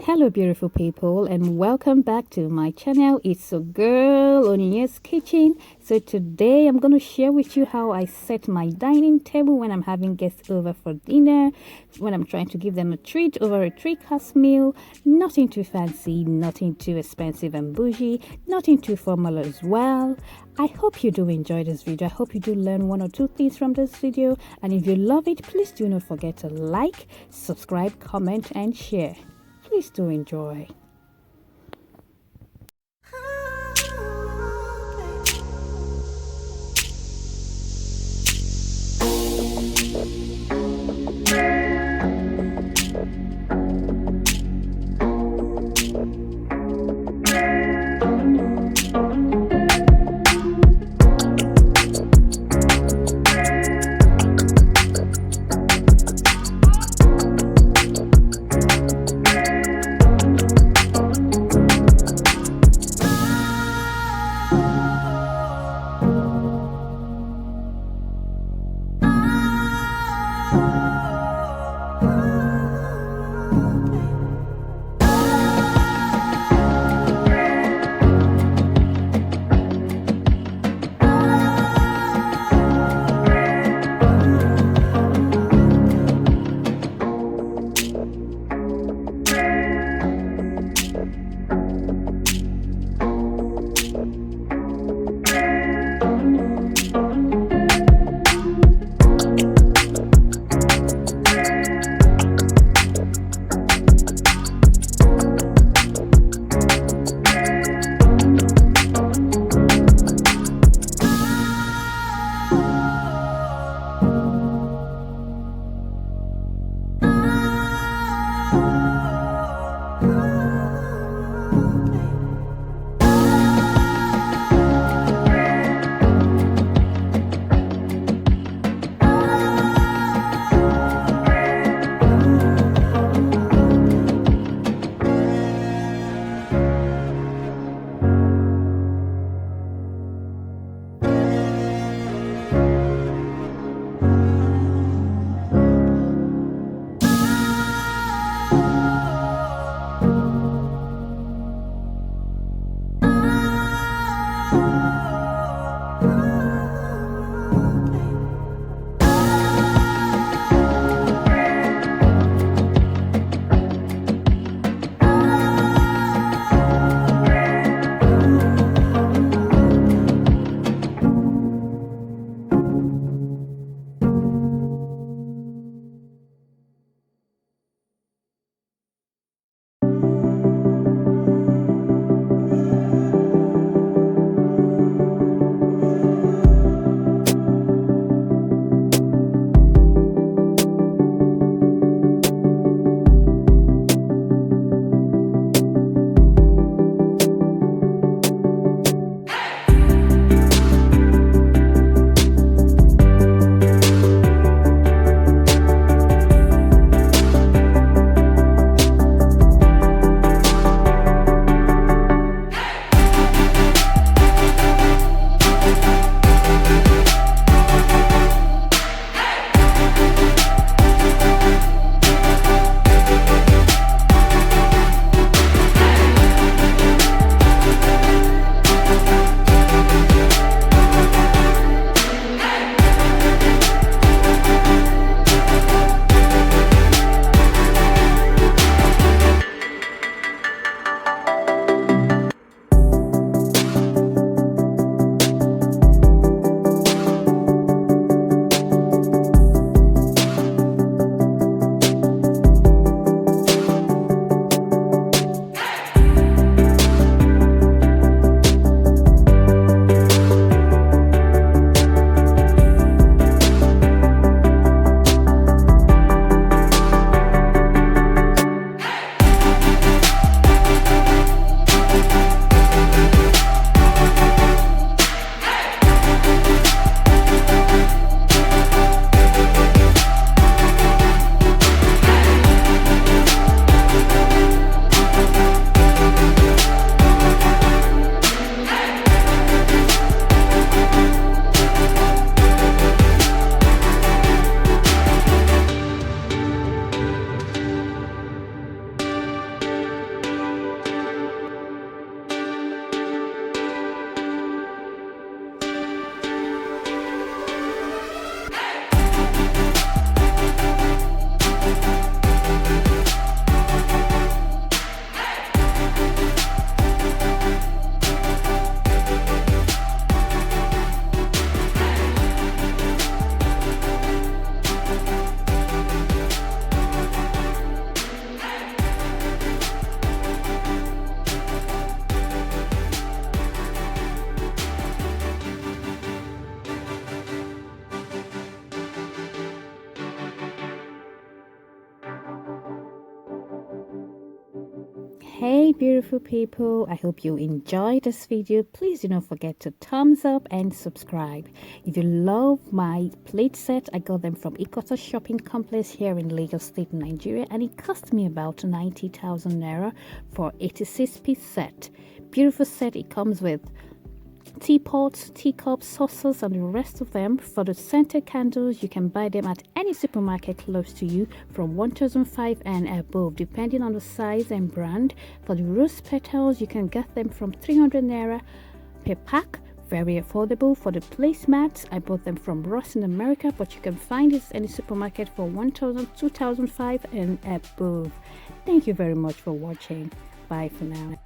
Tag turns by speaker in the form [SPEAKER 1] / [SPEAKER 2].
[SPEAKER 1] Hello, beautiful people, and welcome back to my channel. It's a girl Onyinye's Kitchen. So today I'm going to share with you how I set my dining table when I'm having guests over for dinner, when I'm trying to give them a treat over a three-course meal. Nothing too fancy, nothing too expensive and bougie, nothing too formal as well. I hope you do enjoy this video. I hope you do learn one or two things from this video, and if you love it, please do not forget to like, subscribe, comment and share. Please do enjoy. Hey beautiful people, I hope you enjoyed this video. Please do not forget to thumbs up and subscribe. If you love my plate set, I got them from Ikoto Shopping Complex here in Lagos State, Nigeria, and it cost me about 90,000 naira for 86-piece set. Beautiful set. It comes with teapots, teacups, saucers, and the rest of them. For the scented candles, you can buy them at any supermarket close to you from 1,005 and above, depending on the size and brand. For the rose petals, you can get them from 300 naira per pack. Very affordable. For the placemats, I bought them from Ross in America, but you can find this in any supermarket for 1,000, 2,005 and above. Thank you very much for watching. Bye for now.